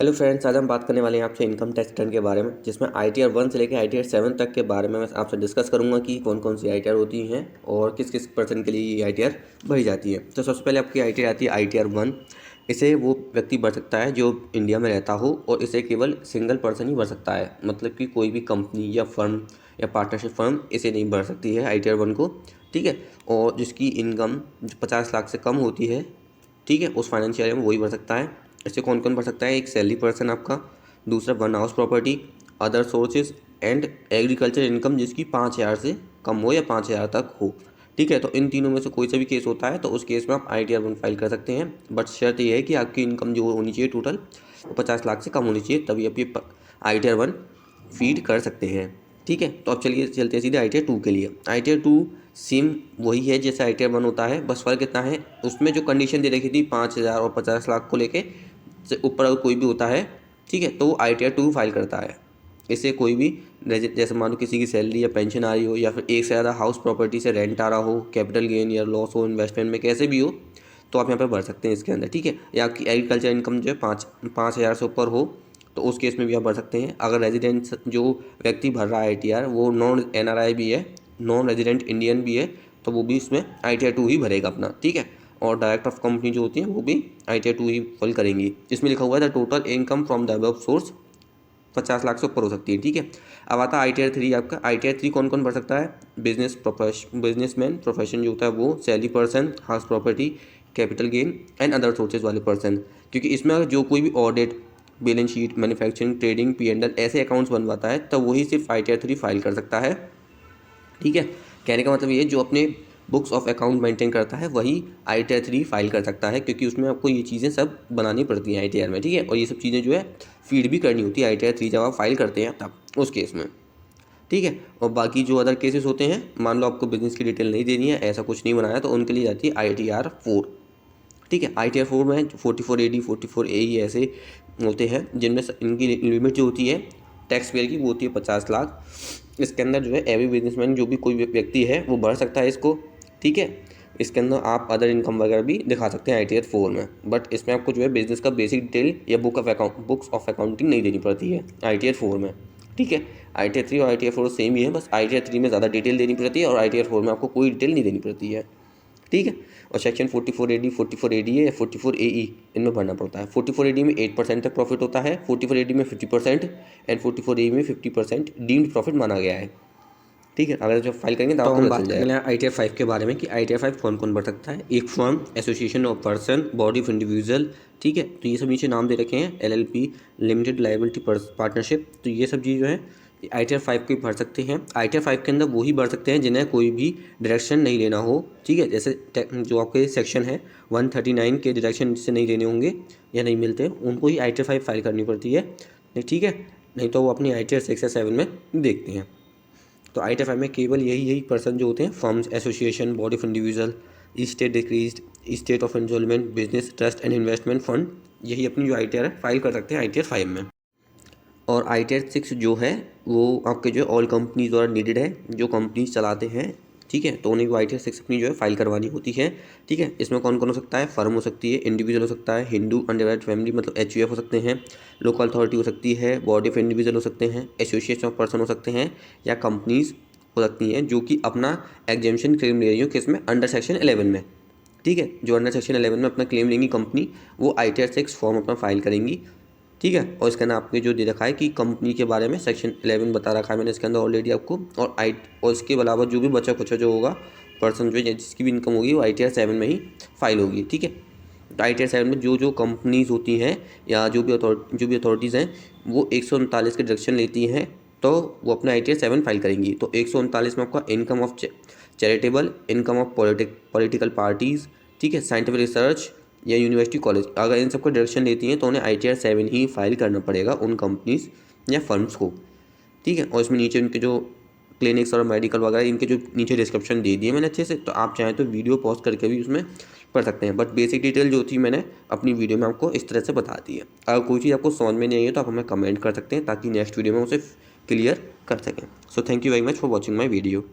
Hello friends, आज हम बात करने वाले हैं आपसे इनकम टैक्स रिटर्न के बारे में, जिसमें ITR 1 से लेकर ITR 7 तक के बारे में मैं आपसे डिस्कस करूंगा कि कौन कौन सी ITR होती हैं और किस किस पर्सन के लिए ये ITR भरी जाती है। तो सबसे पहले आपकी ITR आती है ITR 1। इसे वो व्यक्ति भर सकता है जो इंडिया में रहता हो, और इसे केवल सिंगल पर्सन ही भर सकता है, मतलब कि कोई भी कंपनी या फर्म या पार्टनरशिप फर्म इसे नहीं भर सकती है ITR 1 को। ठीक है, और जिसकी इनकम 50 लाख से कम होती है, ठीक है, उस फाइनेंशियल ईयर में वही भर सकता है। इससे कौन कौन भर सकता है? एक सैलरी पर्सन आपका, दूसरा one house property, other sources and agriculture income जिसकी 5,000 से कम हो या 5,000 तक हो। ठीक है, तो इन तीनों में से कोई सा भी केस होता है तो उस केस में आप ITR 1 फाइल कर सकते हैं। बट शर्त यह है कि आपकी इनकम जो होनी चाहिए टोटल वो 50 लाख से कम होनी चाहिए, तभी आप ये ITR 1 फीड कर सकते हैं। ठीक है, तो अब चलिए चलते हैं सीधे ITR 2 के लिए। ITR 2 सेम वही है जैसे ITR 1 होता है, बस फ़र्क इतना है उसमें जो कंडीशन दे रखी थी 5,000 और 50 लाख को लेके से ऊपर अगर कोई भी होता है, ठीक है, तो वो ITR 2 फाइल करता है। इससे कोई भी जैसे मान लो किसी की सैलरी या पेंशन आ रही हो, या फिर एक से ज़्यादा हाउस प्रॉपर्टी से रेंट आ रहा हो, कैपिटल गेन या लॉस हो इन्वेस्टमेंट में, कैसे भी हो, तो आप यहाँ पर भर सकते हैं इसके अंदर। ठीक है, या आपकी एग्रीकल्चर इनकम जो है 5,000 से ऊपर हो तो उस केस में भी आप भर सकते हैं। अगर रेजिडेंट जो व्यक्ति भर रहा है ITR वो नॉन NRI भी है, नॉन रेजिडेंट इंडियन भी है, तो वो भी इसमें ITR 2 ही भरेगा अपना। ठीक है, और डायरेक्टर ऑफ कंपनी जो होती हैं वो भी ITR 2 ही फिल करेंगी। इसमें लिखा हुआ है the total income from the above source 50 lakh से ऊपर हो सकती है। ठीक है, अब आता है ITR 3 आपका। ITR 3 कौन कौन भर सकता है? बिजनेसमैन प्रोफेशन जो होता है वो, salary person, house property, capital gain and other sources वाले पर्सन। क्योंकि इसमें अगर जो कोई भी audit, balance sheet, manufacturing, trading, P&L ऐसे अकाउंट्स बनवाता है तब वही सिर्फ ITR 3 फाइल कर सकता है। ठीक है, कहने का मतलब ये जो अपने बुक्स ऑफ अकाउंट मेंटेन करता है वही ITR 3 फाइल कर सकता है, क्योंकि उसमें आपको ये चीज़ें सब बनानी पड़ती हैं ITR में। ठीक है, और ये सब चीज़ें जो है फीड भी करनी होती है ITR 3 जब आप फाइल करते हैं तब उस केस में। ठीक है, और बाकी जो अदर केसेस होते हैं, मान लो आपको बिजनेस की डिटेल नहीं देनी है, ऐसा कुछ नहीं बनाया, तो उनके लिए जाती है ITR 4। ठीक है, ITR 4 में 44AD 44AE ऐसे होते हैं जिनमें इनकी लिमिट जो होती है टैक्स पेयर की वो होती है 50 लाख। इसके अंदर जो है एवरी बिजनेसमैन जो भी कोई व्यक्ति है वो भर सकता है इसको। ठीक है, इसके अंदर आप अदर इनकम वगैरह भी दिखा सकते हैं ITR 4 में, बट इसमें आपको जो है बिजनेस का बेसिक डिटेल या बुक्स ऑफ अकाउंटिंग नहीं देनी पड़ती है ITR 4 में। ठीक है, ITR 3 और ITR 4 सेम ही है, बस ITR 3 में ज़्यादा डिटेल देनी पड़ती है और ITR 4 में आपको कोई डिटेल नहीं देनी पड़ती है। ठीक है, और सेक्शन 44AD 44AD है या 44AE इनमें भरना पड़ता है। 44AD में 8% तक प्रॉफिट होता है, 44AD में 50% एंड 44AE में 50% डीम्ड प्रॉफिट माना गया है। ठीक है, अगर जब फाइल करेंगे तो आपको पता चल जाएगा। ITR 5 के बारे में कि ITR 5 कौन कौन भर सकता है। एक firm, association of person, body of individual. ठीक है, तो ये सब नीचे नाम दे रखे हैं, LLP, लिमिटेड लाइबिलिटी पार्टनरशिप। तो ये सब चीज़ जो है ITR 5 को भर सकते हैं। ITR 5 के अंदर वही भर सकते हैं जिन्हें कोई भी डायरेक्शन नहीं लेना हो। ठीक है, जैसे जो आपके सेक्शन है 139 के डायरेक्शन जिससे नहीं लेने होंगे या नहीं मिलते, उनको ही ITR 5 फाइल करनी पड़ती है। ठीक है, नहीं तो वो अपनी ITR 6 या 7 में देखते हैं। तो ITR 5 में केवल यही पर्सन जो होते हैं, firms, association, body of individual, state decreased, state of enjoyment, business, trust and investment fund, यही अपनी जो ITR है फाइल कर सकते हैं ITR 5 में। और ITR 6 जो है वो आपके जो ऑल कंपनीज द्वारा नीडेड है, जो कंपनीज चलाते हैं। ठीक है, तो उन्हें वो ITR 6 अपनी जो है फाइल करवानी होती है। ठीक है, इसमें कौन कौन हो सकता है? फर्म हो सकती है, इंडिविजुअल हो सकता है, हिंदू अनडिवाइडेड फैमिली मतलब HUF हो सकते हैं, लोकल अथॉरिटी हो सकती है, बॉडी ऑफ इंडिविजुअल हो सकते हैं, एसोसिएशन ऑफ पर्सन हो सकते हैं, या कंपनीज हो सकती हैं जो कि अपना एग्जेम्पशन क्लेम ले रही हो किस में? अंडर सेक्शन 11 में। ठीक है, जो अंडर सेक्शन 11 में अपना क्लेम लेंगी कंपनी, वो ITR 6 फॉर्म अपना फाइल करेंगी। ठीक है, और इसके अंदर आपने जो दे रखा है कि कंपनी के बारे में सेक्शन 11 बता रखा है मैंने इसके अंदर ऑलरेडी आपको। और इसके अलावा जो भी बचा कुछ जो होगा पर्सन जो जिसकी भी इनकम होगी वो ITR 7 में ही फाइल होगी। ठीक है, तो ITR 7 में जो कंपनीज होती हैं या जो भी अथॉरिटीज़ हैं वो 139 के डिडक्शन लेती हैं, तो वो अपना ITR 7 फाइल करेंगी। तो 139 में आपका income of charitable, income of political parties, ठीक है, साइंटिफिक रिसर्च या यूनिवर्सिटी कॉलेज, अगर इन सबको डायरेक्शन लेती हैं तो उन्हें ITR 7 ही फाइल करना पड़ेगा उन कंपनीज या फर्म्स को। ठीक है, और इसमें नीचे उनके जो क्लिनिक्स और मेडिकल वगैरह इनके जो नीचे डिस्क्रिप्शन दे दिए मैंने अच्छे से, तो आप चाहें तो वीडियो पॉज करके भी उसमें पढ़ सकते हैं। बट बेसिक डिटेल जो थी मैंने अपनी वीडियो में आपको इस तरह से बता दी है। अगर कोई चीज़ आपको समझ में नहीं आई है तो आप हमें कमेंट कर सकते हैं ताकि नेक्स्ट वीडियो में उसे क्लियर कर सकें। So thank you very much for watching my video.